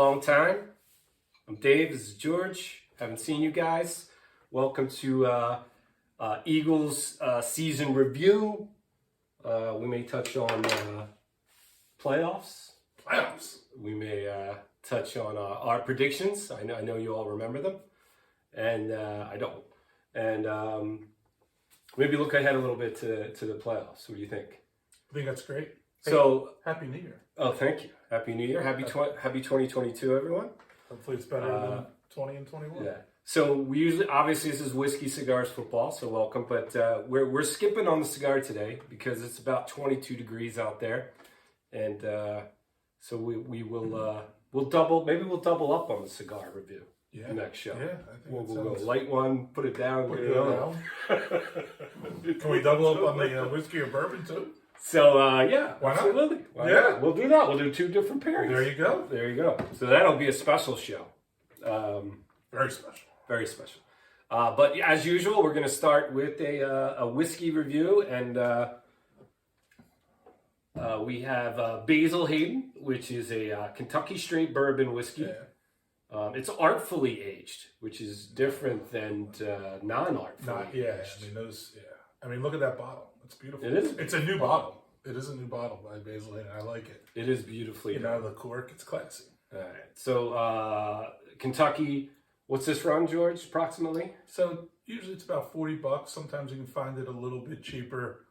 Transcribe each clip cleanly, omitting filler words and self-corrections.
long time. I'm Dave, this is George. Haven't seen you guys. Welcome to Eagles season review. We may touch on playoffs. We may touch on our predictions. I know you all remember them, and I don't. And maybe look ahead a little bit to the playoffs. What do you think? I think that's great. So Happy New Year. Oh, thank you. Happy New Year. Happy 2022, everyone. Hopefully it's better than 20 and 21. Yeah. So we usually, obviously, this is Whiskey Cigars Football, so welcome. But we're skipping on the cigar today because it's about 22 degrees out there, and so we'll double up on the cigar review. Yeah. Next show. Yeah, I think We'll go light one, put it down. Put it down. Can we double up on the whiskey or bourbon too? So, yeah, why absolutely. not? Why not? We'll do that. We'll do two different pairings. There you go. There you go. So that'll be a special show. Very special. Very special. But as usual, we're going to start with a whiskey review. And we have Basil Hayden, which is a Kentucky straight bourbon whiskey. Yeah. It's artfully aged, which is different than non-artfully aged. I mean, those, yeah. I mean, look at that bottle. It's beautiful. It is. It's a new bottle. It is a new bottle by Basil Hayden. I like it. It is beautifully done. Out of the cork, it's classy. All right. So Kentucky, what's this run, George, approximately? So usually it's about $40. Sometimes you can find it a little bit cheaper.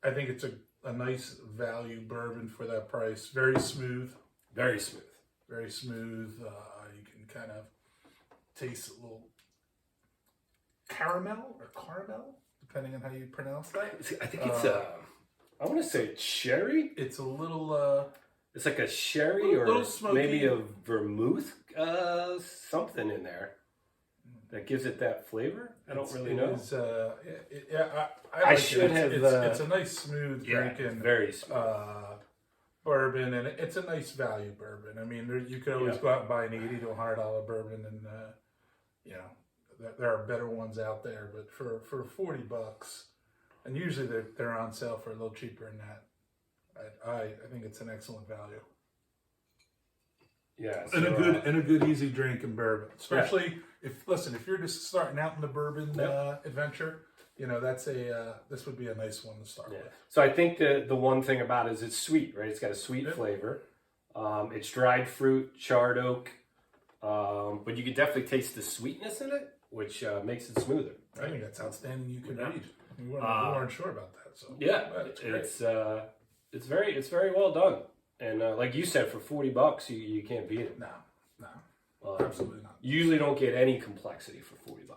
I think it's a nice value bourbon for that price. Very smooth. Very smooth. Very smooth. You can kind of taste a little caramel, depending on how you pronounce that. I think it's I want to say cherry. It's a little it's like a sherry or smoky. Maybe a vermouth, something in there that gives it that flavor. I don't really know. Is, I like should it. have. It's a nice smooth Yeah, drinking, very smooth. bourbon, and it's a nice value bourbon. I mean, you could always go out and buy an $80 to $100 bourbon, and there are better ones out there. But for $40, and usually they're on sale for a little cheaper than that. I think it's an excellent value. Yeah, so, and a good easy drink in bourbon, especially if you're just starting out in the bourbon adventure. That's this would be a nice one to start with. So I think the one thing about it is it's sweet, right? It's got a sweet flavor. It's dried fruit, charred oak, but you can definitely taste the sweetness in it, which makes it smoother. Right? I think that's outstanding. You can read. We weren't sure about that. So it's very well done. And like you said, for $40, you can't beat it. No, absolutely not. You usually don't get any complexity for $40,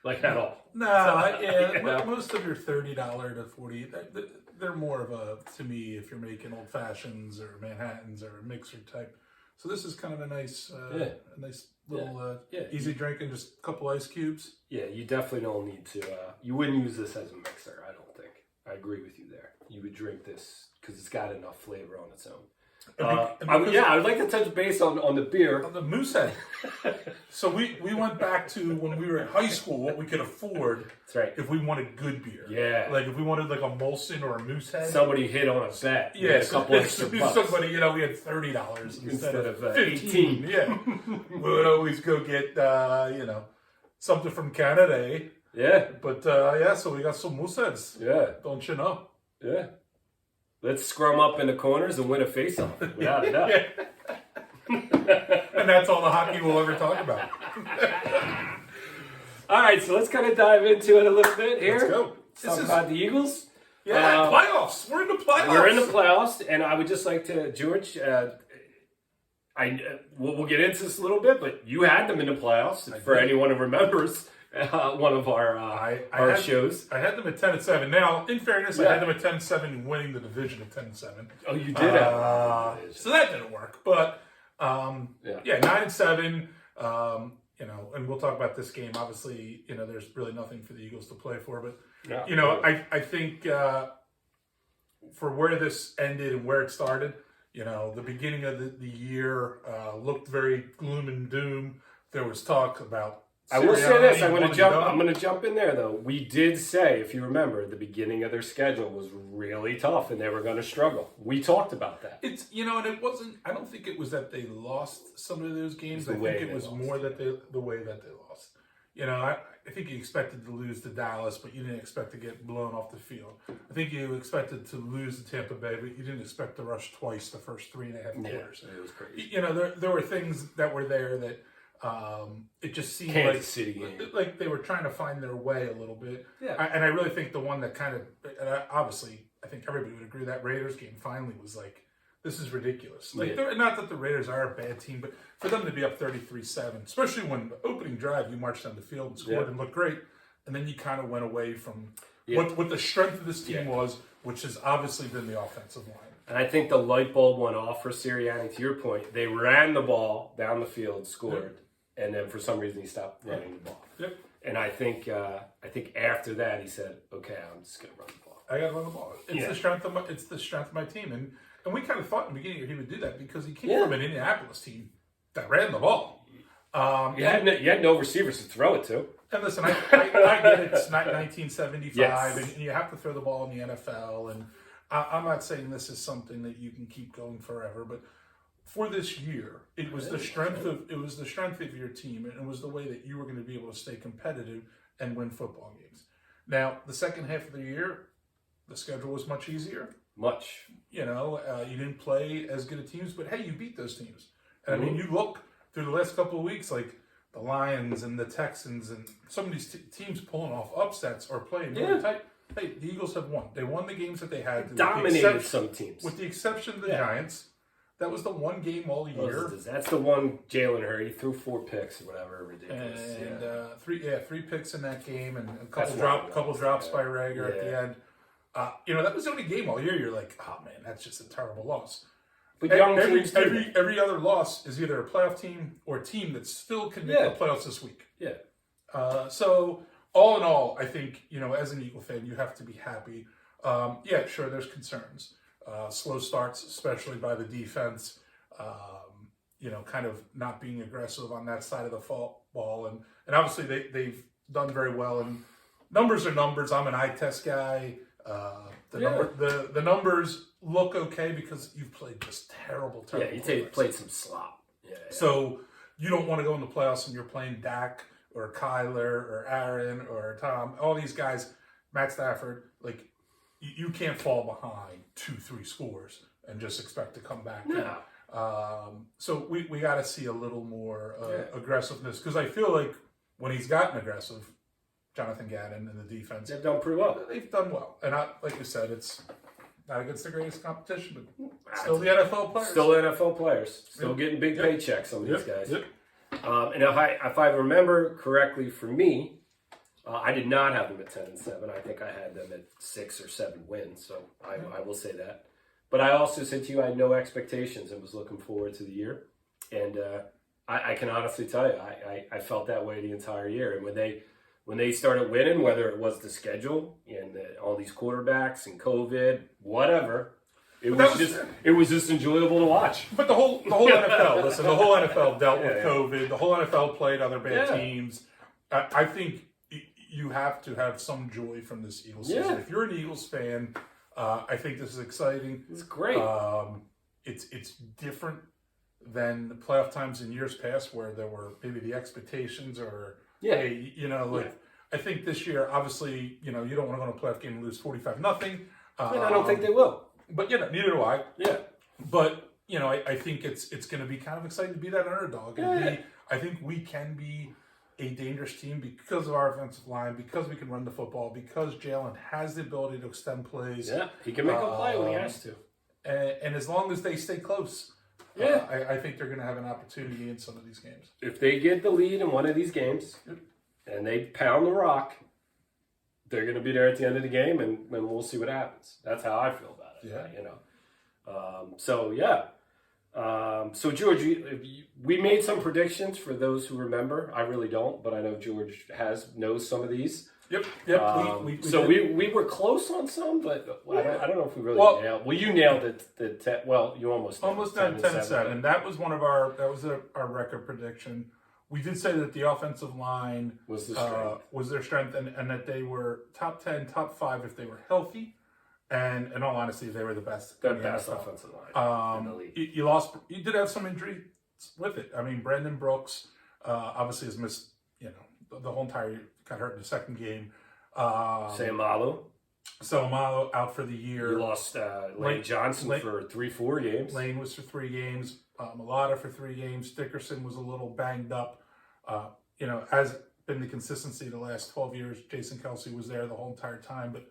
like at all. No, most of your $30 to $40, they're more of a, to me, if you're making old fashions or Manhattans or a mixer type. So this is kind of a nice little easy drinking, just a couple ice cubes. Yeah, you definitely don't need to. You wouldn't use this as a mixer, I don't think. I agree with you there. You would drink this because it's got enough flavor on its own. I would like to touch base on the beer. On the Moosehead. So we went back to when we were in high school, what we could afford. That's right. If we wanted good beer. Yeah. Like if we wanted like a Molson or a Moosehead. Somebody hit on a bet. Yeah. A couple extra bucks. Somebody, we had $30 instead of 15. Yeah. We would always go get, something from Canada, eh? Yeah. But, so we got some Mooseheads. Yeah. Don't you know? Yeah. Let's scrum up in the corners and win a face-off, without a doubt. And that's all the hockey we'll ever talk about. All right, so let's kind of dive into it a little bit here. Let's go. Talk about the Eagles. Yeah, playoffs. We're in the playoffs. We're in the playoffs, and I would just like to, George, we'll get into this a little bit, but you had them in the playoffs, for anyone who remembers. One of our shows. I had them at 10-7. Now, in fairness, I had them at 10-7 winning the division at 10-7. Oh, you did so that didn't work. But 9-7. And we'll talk about this game. Obviously, there's really nothing for the Eagles to play for. But I think for where this ended and where it started, the beginning of the year looked very gloom and doom. There was talk about I will say this. I'm Sirianni going to jump in there though. We did say, if you remember, the beginning of their schedule was really tough, and they were going to struggle. We talked about that. It's and it wasn't. I don't think it was that they lost some of those games. I think it was more that the way that they lost. I think you expected to lose to Dallas, but you didn't expect to get blown off the field. I think you expected to lose to Tampa Bay, but you didn't expect to rush twice the first 3.5 quarters. It was crazy. There were things that were there that it just seemed Kansas City like they were trying to find their way a little bit. Yeah. And I really think the one that kind of, obviously, I think everybody would agree that Raiders game finally was like, this is ridiculous. Not that the Raiders are a bad team, but for them to be up 33-7, especially when the opening drive, you marched down the field and scored and looked great, and then you kind of went away from what the strength of this team was, which has obviously been the offensive line. And I think the light bulb went off for Sirianni. To your point, they ran the ball down the field, scored, and then for some reason he stopped running the ball. Yep. And I think after that he said, "Okay, I'm just going to run the ball. I got to run the ball. It's the strength of my team." And we kind of thought in the beginning he would do that because he came from an Indianapolis team that ran the ball. You had no receivers to throw it to. And listen, I get it. It's not 1975, and you have to throw the ball in the NFL. And I'm not saying this is something that you can keep going forever, but for this year, it was the strength of your team, and it was the way that you were going to be able to stay competitive and win football games. Now, the second half of the year, the schedule was much easier. Much. You didn't play as good of teams, but hey, you beat those teams. And I mean, you look through the last couple of weeks, like the Lions and the Texans and some of these teams pulling off upsets or playing really tight. Hey, the Eagles have won. They won the games that they had. Dominated some teams. With the exception of the Giants. That was the one game all year. That's the one Jalen Hurts. He threw 4 picks or whatever, ridiculous. And three picks in that game, and a couple drops by Rager at the end. That was the only game all year. You're like, oh man, that's just a terrible loss. But every other loss is either a playoff team or a team that still can make the playoffs this week. Yeah. So all in all, I think as an Eagle fan, you have to be happy. Sure, there's concerns. Slow starts, especially by the defense, kind of not being aggressive on that side of the ball. And obviously they've done very well. And numbers are numbers. I'm an eye test guy. The numbers look okay because you've played just terrible. Yeah, you played some slop. Yeah. So you don't want to go in the playoffs and you're playing Dak or Kyler or Aaron or Tom, all these guys, Matt Stafford, like, you can't fall behind 2-3 scores and just expect to come back. No. So we got to see a little more aggressiveness because I feel like when he's gotten aggressive, Jonathan Gannon and the defense, they've done pretty well. They've done well, and like you said, it's not against the greatest competition, but still the NFL players. Still NFL players. Still getting big paychecks. Some of these guys. Yep. And if I remember correctly, for me, I did not have them at 10-7. I think I had them at 6 or 7 wins. So I will say that. But I also said to you, I had no expectations and was looking forward to the year. And I can honestly tell you, I felt that way the entire year. And when they started winning, whether it was the schedule and all these quarterbacks and COVID, whatever, it was just enjoyable to watch. But the whole NFL, listen, the whole NFL dealt with COVID. The whole NFL played other bad teams. I think you have to have some joy from this Eagles season. If you're an Eagles fan, I think this is exciting. It's great. It's different than the playoff times in years past where there were maybe the expectations or I think this year, obviously, you don't want to go to a playoff game and lose 45-0. And I don't think they will. But neither do I. Yeah. But I think it's going to be kind of exciting to be that underdog. And I think we can be a dangerous team because of our offensive line, because we can run the football, because Jalen has the ability to extend plays. Yeah, he can make a play when he has to. And as long as they stay close, I think they're going to have an opportunity in some of these games. If they get the lead in one of these games and they pound the rock, they're going to be there at the end of the game, and we'll see what happens. That's how I feel about it. So George, we made some predictions for those who remember. I really don't, but I know George knows some of these. Yep. We were close on some, but I don't know if we really nailed. Well, you nailed it. You almost done 10-7. That was our record prediction. We did say that the offensive line Was the strength. Was their strength, and that they were top 10, top 5 if they were healthy. And in all honesty, they were the best. The best offensive line in the league. You did have some injuries with it. I mean, Brandon Brooks obviously has missed, the whole entire, got hurt in the second game. Sayamalu out for the year. You lost Lane Johnson for 3-4 games. Lane was for 3 games. Mulata for 3 games. Dickerson was a little banged up. Has been the consistency the last 12 years. Jason Kelsey was there the whole entire time, but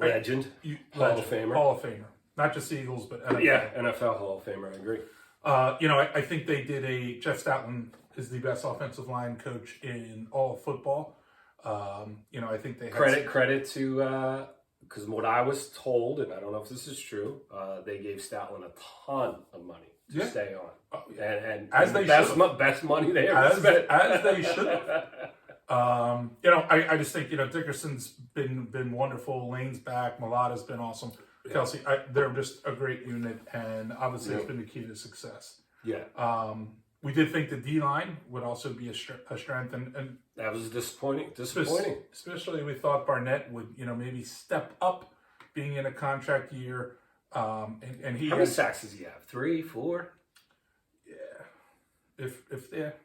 Legend. Hall of Famer. Hall of Famer. Not just Eagles, but NFL. Yeah, NFL Hall of Famer. I agree. I think they did Jeff Stoutland is the best offensive line coach in all of football. I think they had credit to because what I was told, and I don't know if this is true, they gave Stoutland a ton of money to stay on. Oh, yeah. And as they best money they ever spent. As they should have. I just think Dickerson's been wonderful. Lane's back. Mulata's been awesome. Yeah. Kelsey, they're just a great unit, and obviously it's been the key to success. Yeah. We did think the D line would also be a strength, and that was disappointing. Especially we thought Barnett would maybe step up, being in a contract year. And he how many sacks does he have? 3, 4? Yeah. If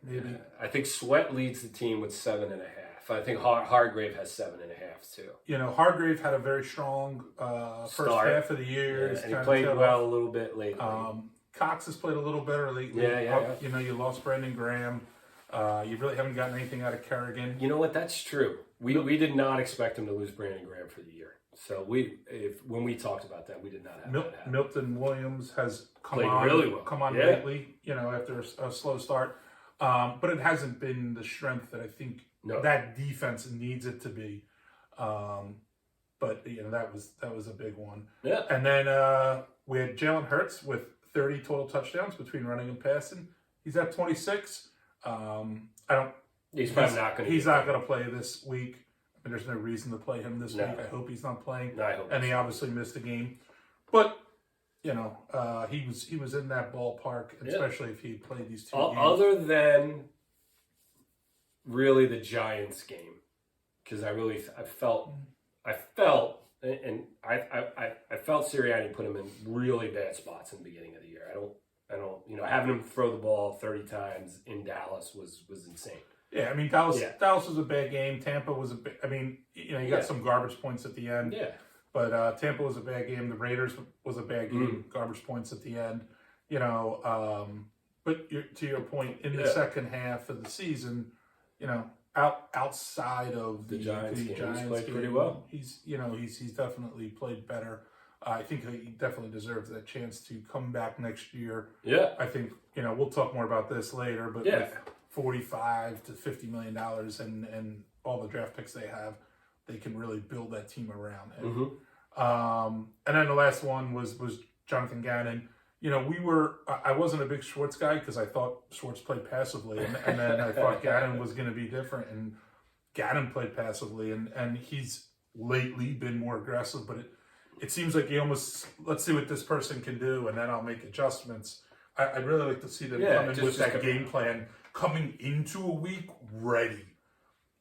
maybe. I think Sweat leads the team with 7.5. I think Hargrave has 7.5 too. Hargrave had a very strong first half of the year. And he played well a little bit lately. Cox has played a little better lately. Yeah. You lost Brandon Graham. You really haven't gotten anything out of Kerrigan. You know what? That's true. We did not expect him to lose Brandon Graham for the year. So when we talked about that, we did not have that happen. Milton Williams has come on lately. After a slow start, but it hasn't been the strength that I think that defense needs it to be. But that was a big one. Yeah. And then we had Jalen Hurts with 30 total touchdowns between running and passing. He's at 26. He's probably not going to. He's not going to play this week. I mean, there's no reason to play him this week. I hope he's not playing. No, I hope. And he obviously missed a game, but he was in that ballpark, especially if he played these 2 games. Other than really the Giants game, because I felt Sirianni put him in really bad spots in the beginning of the year. I don't having him throw the ball 30 times in Dallas was insane. Yeah, I mean Dallas was a bad game. Tampa was you got some garbage points at the end. Yeah. But Tampa was a bad game. The Raiders was a bad game. Garbage points at the end. But to your point, in the second half of the season, outside of the Giants game, he's played pretty well. He's definitely played better. I think he definitely deserves that chance to come back next year. Yeah. I think we'll talk more about this later, but with $45 to $50 million and all the draft picks they have, they can really build that team around him. Mm-hmm. And then the last one was Jonathan Gannon. I wasn't a big Schwartz guy because I thought Schwartz played passively, and then I thought Gannon was going to be different, and Gannon played passively, and he's lately been more aggressive, but it seems like he almost, let's see what this person can do, and then I'll make adjustments. I'd really like to see them come in with that game plan coming into a week ready.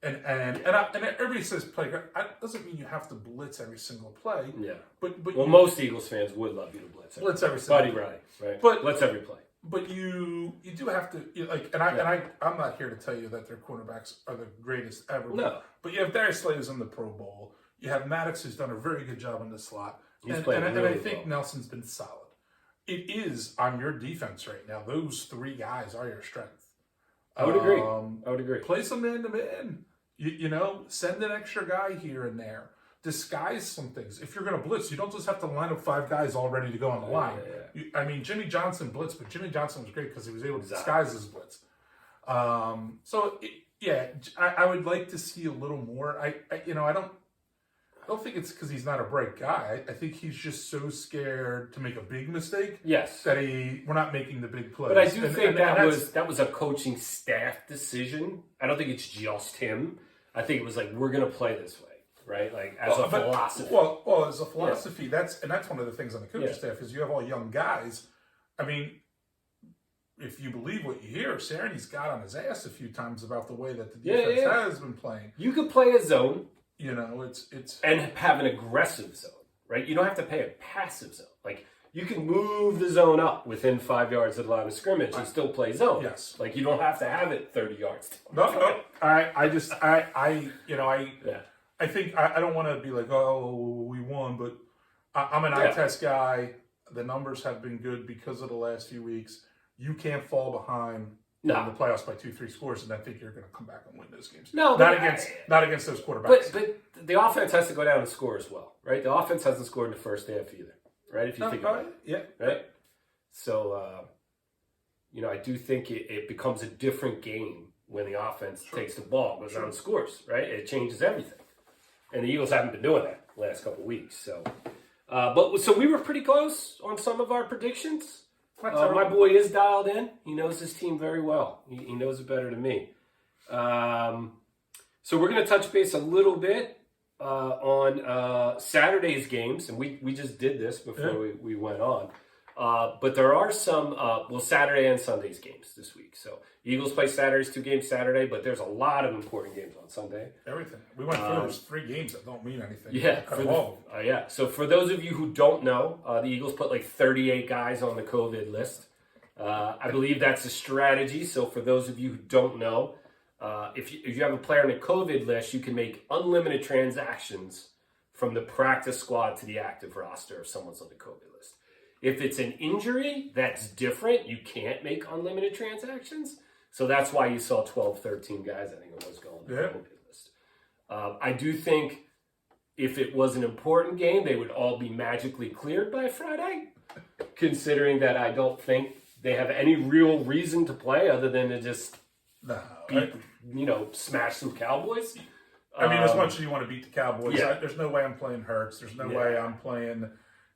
And everybody says play. That doesn't mean you have to blitz every single play. Yeah. But most Eagles fans would love you to blitz. Every single play. Right. But blitz every play. But you do have to I'm not here to tell you that their quarterbacks are the greatest ever. No. But you have Darius Slay's in the Pro Bowl. You have Maddox, who's done a very good job in the slot. He's playing really I think Nelson's been solid. It is on your defense right now. Those 3 guys are your strength. I would agree. Play some man-to-man. Send an extra guy here and there. Disguise some things. If you're going to blitz, you don't just have to line up 5 guys all ready to go on the line. Yeah. Jimmy Johnson blitzed, but Jimmy Johnson was great because he was able to disguise his blitz. I would like to see a little more. I don't think it's because he's not a bright guy. I think he's just so scared to make a big mistake. Yes. That we're not making the big plays. But I do think that was a coaching staff decision. I don't think it's just him. I think it was like, we're going to play this way, right? Like as a philosophy. Well, as a philosophy, that's one of the things on the coaching staff is you have all young guys. I mean, if you believe what you hear, Cerny's got on his ass a few times about the way that the defense has been playing. You could play a zone. You know, it's and have an aggressive zone, right? You don't have to play a passive zone. Like, you can move the zone up within 5 yards of the line of scrimmage and still play zone. Yes. Like, you don't have to have it 30 yards. No. I think I don't want to be like, oh, we won, but I'm an eye test guy. The numbers have been good because of the last few weeks. You can't fall behind in the playoffs by 2-3 scores, and I think you're going to come back and win those games. No, not against those quarterbacks. But the offense has to go down and score as well, right? The offense hasn't scored in the first half either, right? If you think about it, yeah, right. So, I do think it becomes a different game when the offense takes the ball, goes down and scores, right? It changes everything, and the Eagles haven't been doing that the last couple of weeks. So, so we were pretty close on some of our predictions. My boy is dialed in. He knows his team very well. He knows it better than me. So we're going to touch base a little bit on Saturday's games, and we just did this before we went on. But there are some, Saturday and Sunday's games this week. So Eagles play Saturdays, 2 games Saturday, but there's a lot of important games on Sunday. Everything. We went through those 3 games that don't mean anything. Yeah. So for those of you who don't know, the Eagles put like 38 guys on the COVID list. I believe that's a strategy. So for those of you who don't know, if you have a player on the COVID list, you can make unlimited transactions from the practice squad to the active roster if someone's on the COVID list. If it's an injury, that's different. You can't make unlimited transactions. So that's why you saw 12, 13 guys, I think it was, going on the COVID list. I do think if it was an important game, they would all be magically cleared by Friday, considering that I don't think they have any real reason to play other than to just smash some Cowboys. I mean, as much as you want to beat the Cowboys, there's no way I'm playing Hurts. There's no way I'm playing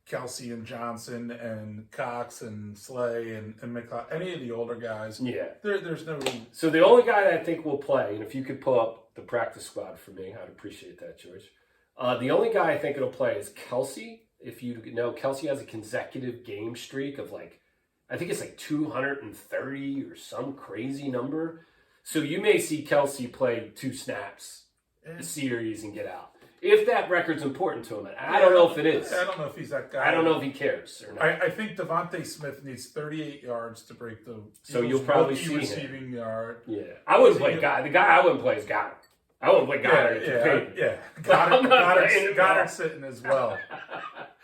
Kelsey and Johnson and Cox and Slay and McLeod, any of the older guys. Yeah. There's no reason. So the only guy that I think will play, and if you could pull up the practice squad for me, I'd appreciate that, George. The only guy I think it'll play is Kelsey. If you know, Kelsey has a consecutive game streak of I think it's 230 or some crazy number. So you may see Kelsey play 2 snaps a series and get out. If that record's important to him. And I don't know if it is. I don't know if he's that guy. I don't know if he cares or not. I think Devontae Smith needs 38 yards to break the so you'll probably see receiving him. Yard. Yeah. I wouldn't play Goddard. The guy I wouldn't play is Goddard. I wouldn't play Goddard. Goddard's sitting as well.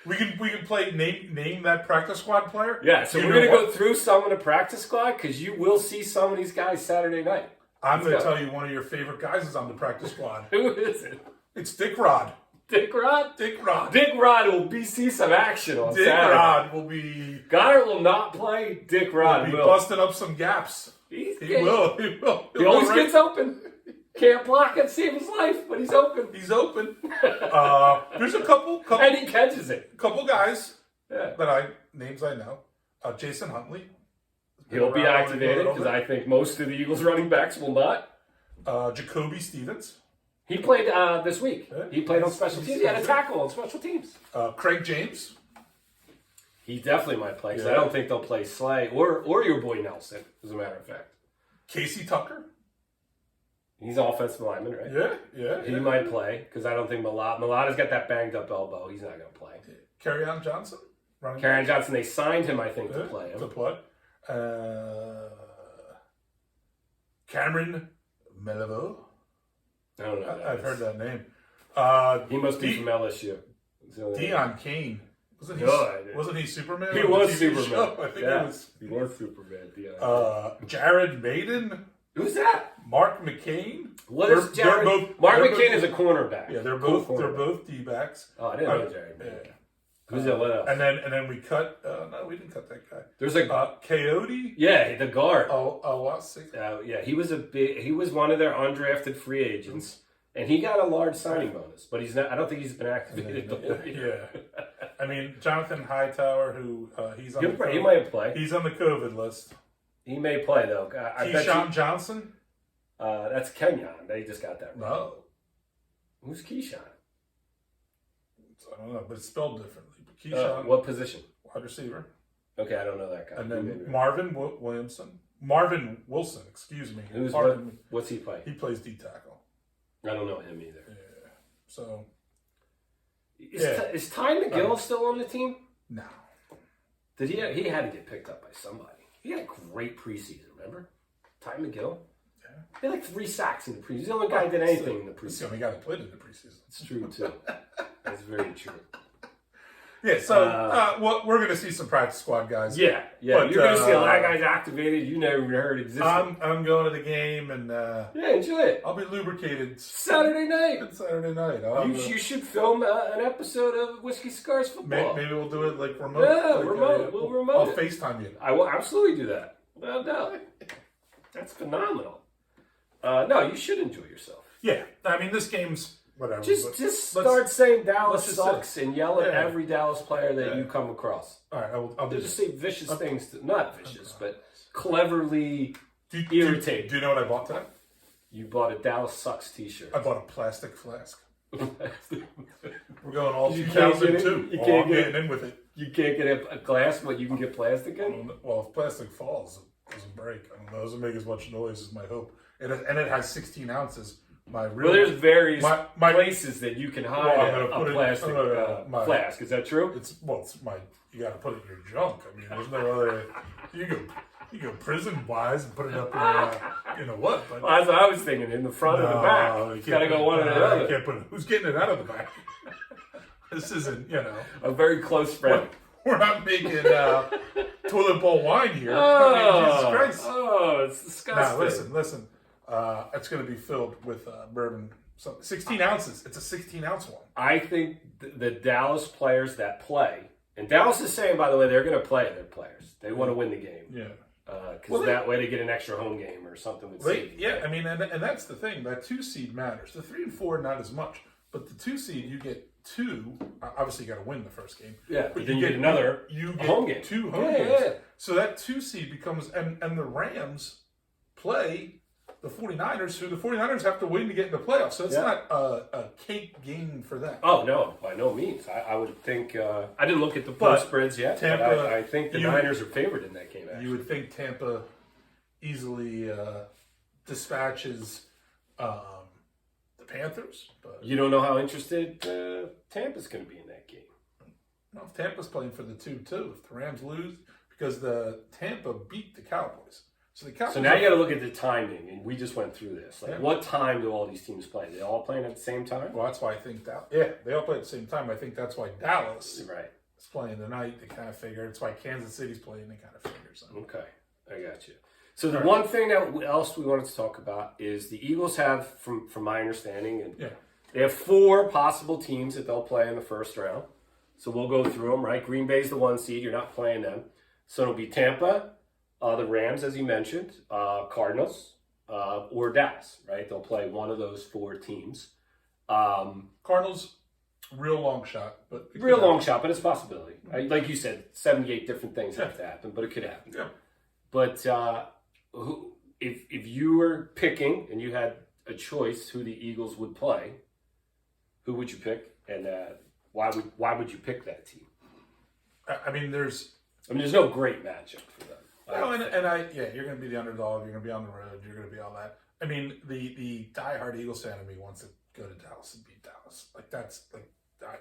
We can play name that practice squad player. Yeah, so we're gonna go through some of the practice squad because you will see some of these guys Saturday night. I'm gonna tell you one of your favorite guys is on the practice squad. Who is it? It's Dick Rod. Dick Rod? Dick Rod. Dick Rod will see some action on Saturday. Dick Rod will be... Goddard will not play. Dick Rod will. Busting up some gaps. He will. He always gets open. Can't block and save his life, but he's open. He's open. There's a couple... And he catches it. Couple guys names I know. Jason Huntley. He'll be activated because I think most of the Eagles running backs will not. Jacoby Stevens. He played this week. He played on special teams. He had a tackle on special teams. Craig James. He definitely might play. I don't think they'll play Slay or your boy Nelson, as a matter of fact. Casey Tucker. He's an offensive lineman, right? Yeah. He might play because I don't think Mulata's got that banged up elbow. He's not going to play. Kerryon Johnson. Johnson. They signed him, I think, to play him. To play. Cameron Meliveau. I don't know. I've heard that name. He must be from LSU. Deion Kane. Wasn't he Superman? He was Superman. I think he was Superman. Jared Maiden. Who's that? Mark McCain. What is Jared? Mark McCain is a cornerback. Yeah, they're both D-backs. Oh, I didn't know Jared Maiden. Who's that? What else? And then we cut. No, we didn't cut that guy. There's Coyote. Yeah, the guard. Yeah, he was one of their undrafted free agents, and he got a large signing bonus. But he's not. I don't think he's been activated. I mean, Jonathan Hightower, who he's on. He might play. He's on the COVID list. He may play though. Keyshawn Johnson. That's Kenyon. They just got that right. No. Who's Keyshawn? I don't know, but it's spelled differently. But Keyshawn. What position? Wide receiver. Okay, I don't know that guy. And then Marvin Wilson, excuse me. What's he play? He plays D tackle. I don't know him either. Yeah. So is Ty McGill still on the team? No. Did he had to get picked up by somebody. He had a great preseason, remember? Ty McGill? Yeah. He had like 3 sacks in the preseason. He's the only guy who did anything in the preseason. He's the only guy that played in the preseason. It's true, too. That's very true. Yeah, so we're going to see some practice squad guys. Yeah. But, you're going to see a lot of guys activated you never heard existed. I'm going to the game, and enjoy it. I'll be lubricated. Saturday night. You should film an episode of Whiskey Scars Football. Maybe we'll do it like remote. Yeah, remote. We'll remote I'll it. FaceTime you. I will absolutely do that. Without doubt. That's phenomenal. No, you should enjoy yourself. Yeah, I mean, this game's... Whatever. Just start saying Dallas sucks and yell at every Dallas player that you come across. All right, I'll do just say vicious things. Not vicious, but cleverly irritating. Do you know what I bought today? You bought a Dallas Sucks t-shirt. I boutt a plastic flask. We're going all 2002. You can't get in with it. You can't get a glass, but you can get plastic in? Well, if plastic falls, it doesn't break. I don't know. It doesn't make as much noise as my hope. And it has 16 ounces. There's various places that you can hide a plastic flask. Is that true? You got to put it in your junk. I mean, there's no other. You go prison wise and put it up in a what? But, that's what I was thinking. In the front or the back. You got to go one or the other. You can't put it. Who's getting it out of the back? This isn't, a very close friend. We're not making toilet bowl wine here. I mean, Jesus Christ. Oh, it's disgusting. Now, listen. It's going to be filled with bourbon. So 16 ounces. It's a 16-ounce one. I think the Dallas players that play, and Dallas is saying, by the way, they're going to play their players. They want to win the game. Yeah. Because that way they get an extra home game or something. I mean, and that's the thing. That 2 seed matters. The 3 and 4, not as much. But the 2 seed, you get 2. Obviously, you got to win the first game. Yeah, but then you get another home game. 2 home games. Yeah. So that 2 seed becomes, and the Rams play the 49ers, who the 49ers have to win to get in the playoffs. So it's not a cake game for them. Oh, no, by no means. I would think, I didn't look at the point spreads yet, Tampa, but I think the Niners are favored in that game, actually. You would think Tampa easily dispatches the Panthers. But you don't know how interested Tampa's going to be in that game. No, if Tampa's playing for the 2-2, if the Rams lose, because the Tampa beat the Cowboys. So now you got to look at the timing, and we just went through this. What time do all these teams play? They all playing at the same time? Well, that's why I think they all play at the same time. I think that's why Dallas is playing tonight. They kind of figure. It's why Kansas City's playing. They kind of figure something. Okay, I got you. So the one thing else we wanted to talk about is the Eagles have, from my understanding, and they have 4 possible teams that they'll play in the first round. So we'll go through them, right? Green Bay's the 1 seed. You're not playing them. So it'll be Tampa, the Rams, as you mentioned, Cardinals, or Dallas, right? They'll play one of those 4 teams. Cardinals, real long shot. But it's a possibility. Like you said, 78 different things have to happen, but it could happen. Yeah. But if you were picking and you had a choice who the Eagles would play, who would you pick, and why would you pick that team? I mean, there's no great matchup for them. You're going to be the underdog. You're going to be on the road. You're going to be all that. I mean, the diehard Eagles fan of me wants to go to Dallas and beat Dallas.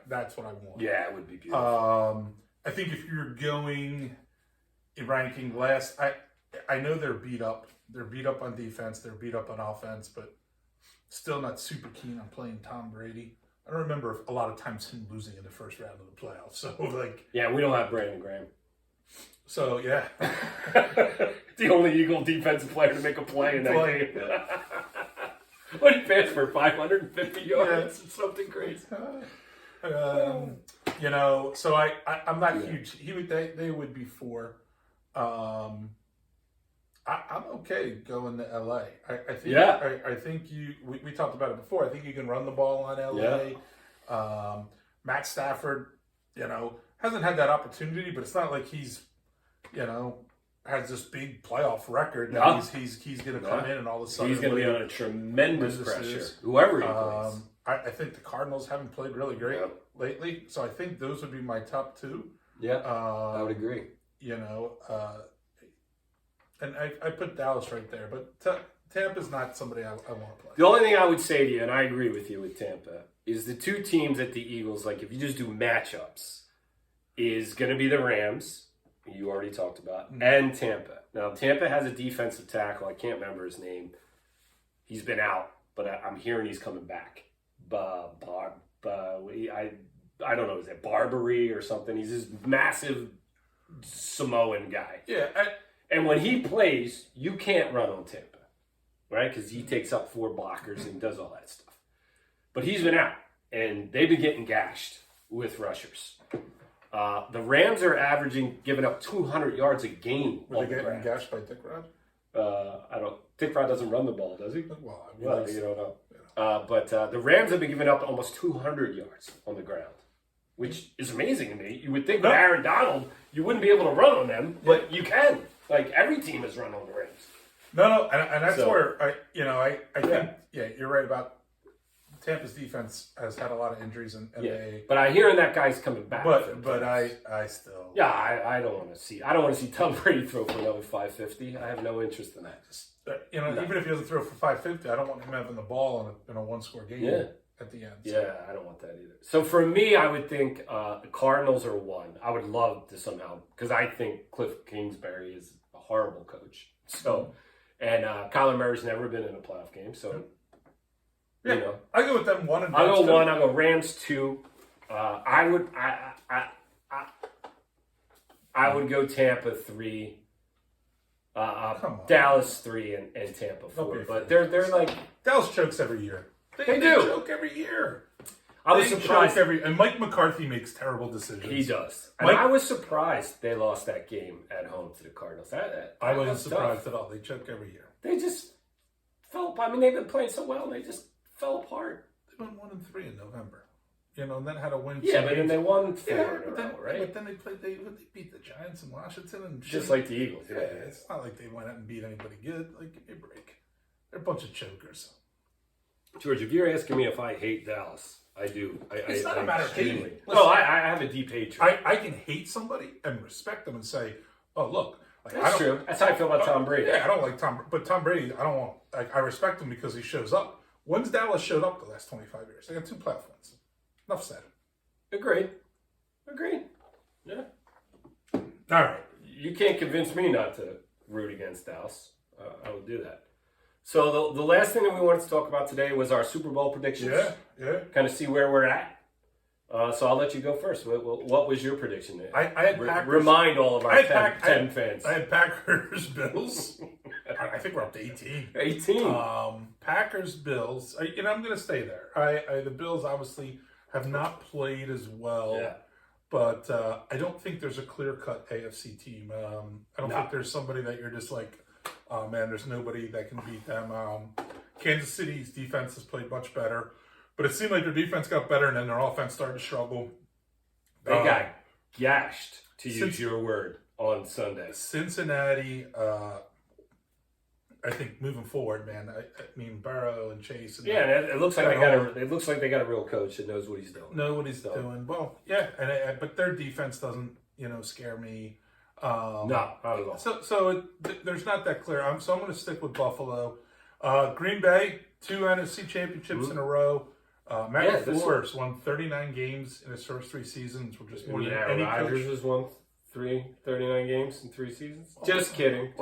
That's what I want. Yeah, it would be beautiful. I think if you're going ranking last, I know they're beat up. They're beat up on defense. They're beat up on offense, but still not super keen on playing Tom Brady. I don't remember a lot of times him losing in the first round of the playoffs. So we don't have Brandon Graham. So yeah, the only Eagle defensive player to make a play in that game. What did he pass for 550 yards? It's something crazy. So I'm not huge. They would be 4. I'm okay going to LA. I think we talked about it before. I think you can run the ball on LA. Yeah. Matt Stafford, hasn't had that opportunity, but it's not like he's, has this big playoff record that he's going to come in and all of a sudden he's going to be under tremendous pressure. Whoever he plays. I think the Cardinals haven't played really great lately, so I think those would be my top 2. Yeah, I would agree. and I put Dallas right there, but Tampa's not somebody I want to play. The only thing I would say to you, and I agree with you with Tampa, is the two teams at the Eagles, like if you just do matchups, is going to be the Rams, you already talked about, and Tampa. Now, Tampa has a defensive tackle. I can't remember his name. He's been out, but I'm hearing he's coming back. I don't know, is it Barbary or something? He's this massive Samoan guy. Yeah. And when he plays, you can't run on Tampa, right? Because he takes up 4 blockers and does all that stuff. But he's been out, and they've been getting gashed with rushers. The Rams are giving up 200 yards a game. Were they getting gashed by Dick Rod? Dick Rod doesn't run the ball, does he? Well, You don't know. But the Rams have been giving up almost 200 yards on the ground, which is amazing to me. You would think with Aaron Donald, you wouldn't be able to run on them, but you can. Like, every team has run on the Rams. No, and that's where I think you're right about Tampa's defense has had a lot of injuries and but I hear that guy's coming back. But I still I don't want to see Tom Brady throw for another 550. I have no interest in that. Even if he doesn't throw for 550, I don't want him having the ball in a 1-score game at the end. So. Yeah, I don't want that either. So for me, I would think the Cardinals are 1. I would love to somehow, because I think Cliff Kingsbury is a horrible coach. So, and Kyler Murray's never been in a playoff game. So, I go with them 1 and I'll go 1. I'll go Rams 2. I would go Tampa 3. Dallas 3 and Tampa 4. But they're like Dallas chokes every year. They do choke every year. I was surprised. And Mike McCarthy makes terrible decisions. He does. And I was surprised they lost that game at home to the Cardinals. I wasn't surprised at all. They choke every year. They just fell apart. I mean, they've been playing so well. They just fell apart. They went 1-3 in November. And then had a win. Yeah, but then they won 4 in a row, right? But then they beat the Giants in Washington and just like the Eagles. Yeah, it's not like they went out and beat anybody good. Like, give me a break. They're a bunch of chokers. George, if you're asking me if I hate Dallas, I do. It's not a matter of hating. No, I have a deep hatred. I can hate somebody and respect them and say, oh, look. That's true. That's how I feel about Tom Brady. Yeah, I don't like Tom. But Tom Brady, I don't want. I respect him because he shows up. When's Dallas showed up the last 25 years? They got 2 playoff wins. Enough said. Agreed. Yeah. All right. You can't convince me not to root against Dallas. I would do that. So the last thing that we wanted to talk about today was our Super Bowl predictions. Yeah. Kind of see where we're at. So I'll let you go first. What was your prediction? I had Packers. Remind all of our 10 fans. I had Packers, Bills. I think we're up to 18. 18. Packers, Bills. I'm going to stay there. The Bills obviously have not played as well. Yeah. But I don't think there's a clear-cut AFC team. I don't think there's somebody that you're just like, oh, man, there's nobody that can beat them. Kansas City's defense has played much better. But it seemed like their defense got better, and then their offense started to struggle. They got gashed, to use your word, on Sunday. Cincinnati, I think moving forward, man. I mean, Burrow and Chase. And it looks like they got a real coach that knows what he's doing. Doing. Well, yeah, but their defense doesn't, scare me. No, not at all. So there's not that clear. So I'm going to stick with Buffalo. Green Bay, 2 NFC championships in a row. Matt LaFleur's won 39 games in his first 3 seasons, which is more than any Rodgers coach. has won 39 games in 3 seasons. Just kidding.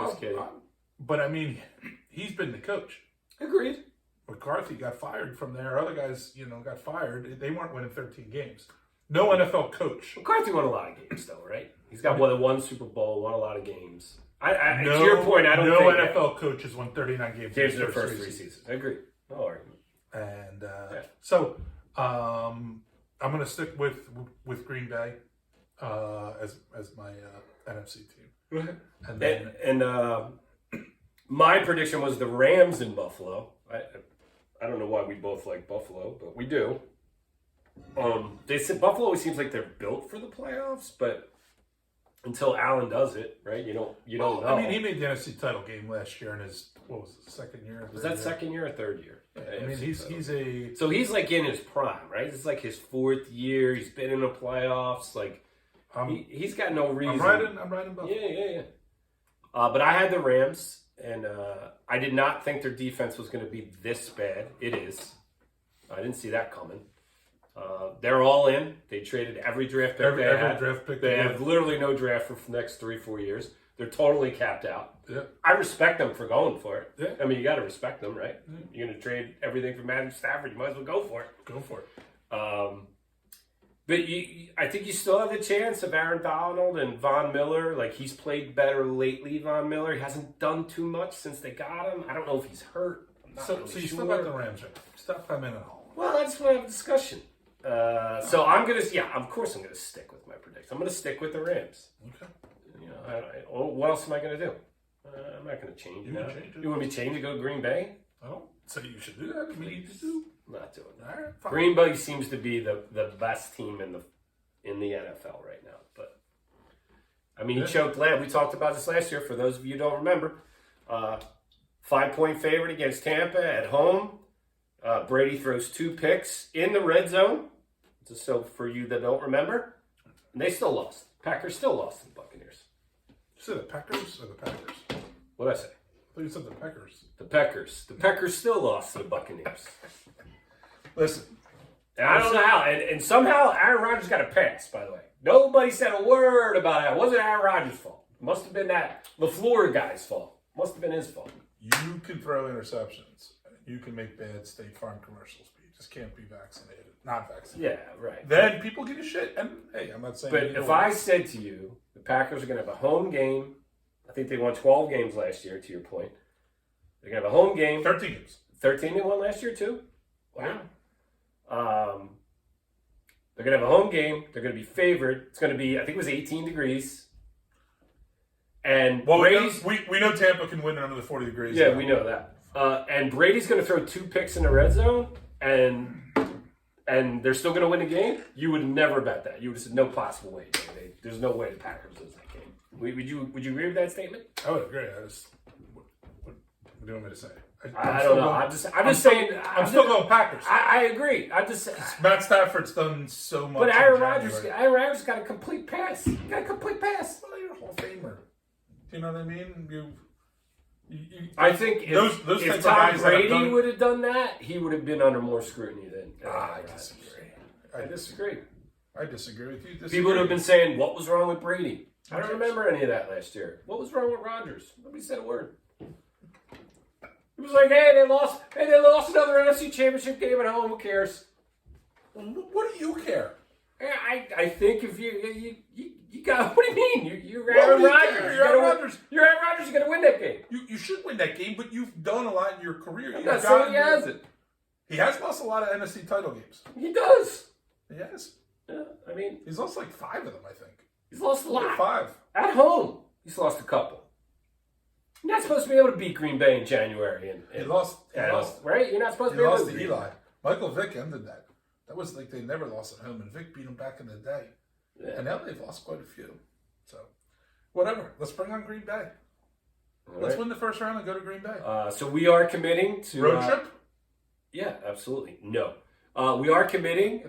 But I mean, he's been the coach. Agreed. McCarthy got fired from there. Other guys, got fired. They weren't winning 13 games. No NFL coach. McCarthy won a lot of games, though, right? He's got more than 1 Super Bowl, won a lot of games. To your point, I don't think NFL coach has won 39 games in their first 3 seasons. I agree. No argument. And so I'm going to stick with Green Bay as my NFC team. And then my prediction was the Rams in Buffalo. I don't know why we both like Buffalo, but we do. They said Buffalo always seems like they're built for the playoffs, but until Allen does it, right? You don't know. I mean, he made the NFC title game last year in his second year. Was that second year or third year? Yeah, I mean, he's like in his prime, right? It's like his 4th year. He's been in the playoffs. Like He's got no reason. I'm riding Buffalo. Yeah. But I had the Rams, and I did not think their defense was going to be this bad. It is. I didn't see that coming. They're all in. They traded every draft pick they had. Draft pick they have literally no draft for the next 3-4 years. They're totally capped out. Yeah. I respect them for going for it. Yeah. I mean, you got to respect them, right? Yeah. You're going to trade everything for Matthew Stafford. You might as well go for it. Go for it. But I think you still have the chance of Aaron Donald and Von Miller. Like, he's played better lately, Von Miller. He hasn't done too much since they got him. I don't know if he's hurt. So you still got the Rams, right? Stop coming at home. Well, I just want to have a discussion. So I'm going to, of course I'm going to stick with my prediction. I'm going to stick with the Rams. Okay. What else am I going to do? I'm not going to change it. You want me to change to go Green Bay? I don't say you should do that. I mean, you do. I'm not doing that. All right, fine. Green Bay seems to be the best team in the NFL right now. But I mean, he choked last. We talked about this last year. For those of you who don't remember, 5-point favorite against Tampa at home. Brady throws 2 picks in the red zone. Just so for you that don't remember, and they still lost. Packers still lost to the Buccaneers. You said the Packers or the Packers? What did I say? I thought you said the Packers. The Packers. The Packers still lost to the Buccaneers. Listen. And I don't know how. And somehow Aaron Rodgers got a pass, by the way. Nobody said a word about it. It wasn't Aaron Rodgers' fault. It must have been that LaFleur guy's fault. Must have been his fault. You can throw interceptions. You can make bad State Farm commercials, but you just can't be vaccinated. Not vaccinated. Yeah, right. Then people give a shit. And, hey, I'm not saying... But if I said to you, the Packers are going to have a home game. I think they won 12 games last year, to your point. They're going to have a home game. 13 games. 13 they won last year, too? Wow. They're going to have a home game. They're going to be favored. It's going to be, I think it was 18 degrees. And Brady's... We know Tampa can win under the 40 degrees. Yeah, we know that. And Brady's going to throw 2 picks in the red zone, and they're still going to win the game. You would never bet that. You would have said, no possible way. There's no way the Packers lose that game. Would you agree with that statement? I would agree. What do you want me to say? I don't know. I'm just saying. I'm still going Packers. I agree. Matt Stafford's done so much. But Aaron Rodgers got a complete pass. Well, you're a Hall of Famer. Do you know what I mean? I think if Tom Brady would have done that, he would have been under more scrutiny than. I disagree. I disagree with you. People would have been saying, "What was wrong with Brady?" I don't remember any of that last year. What was wrong with Rodgers? Nobody said a word. It was like, "Hey, they lost another NFC Championship game at home. Who cares?" What do you care? I think if you got, what do you mean? You're Aaron Rodgers. You're Aaron Rodgers. You're going to win that game. You should win that game, but you've done a lot in your career. I'm not saying he hasn't. He has lost a lot of NFC title games. He does. He has. Yeah, I mean, he's lost like 5 of them, I think. He's lost a lot. 5. At home, he's lost a couple. You're not supposed to be able to beat Green Bay in January. He lost, right? You're not supposed to be able to beat Eli. Michael Vick ended that. That was like they never lost at home, and Vic beat them back in the day. Yeah. And now they've lost quite a few. So, whatever. Let's bring on Green Bay. Let's win the first round and go to Green Bay. So we are committing to... Road trip? Yeah, absolutely. No. We are committing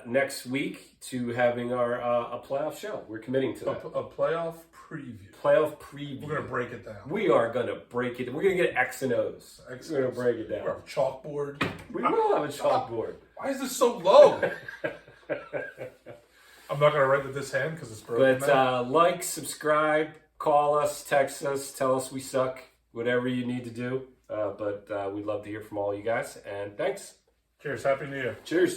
next week to having a playoff show. We're committing to that. A playoff preview. Playoff preview. We're going to break it down. We are going to break it. We're going to get X and O's. We're going to break it down. We'll have a chalkboard. We will have a chalkboard. Why is this so low? I'm not going to write with this hand because it's broken. But like, subscribe, call us, text us, tell us we suck, whatever you need to do. But we'd love to hear from all you guys. And thanks. Cheers. Happy New Year. Cheers.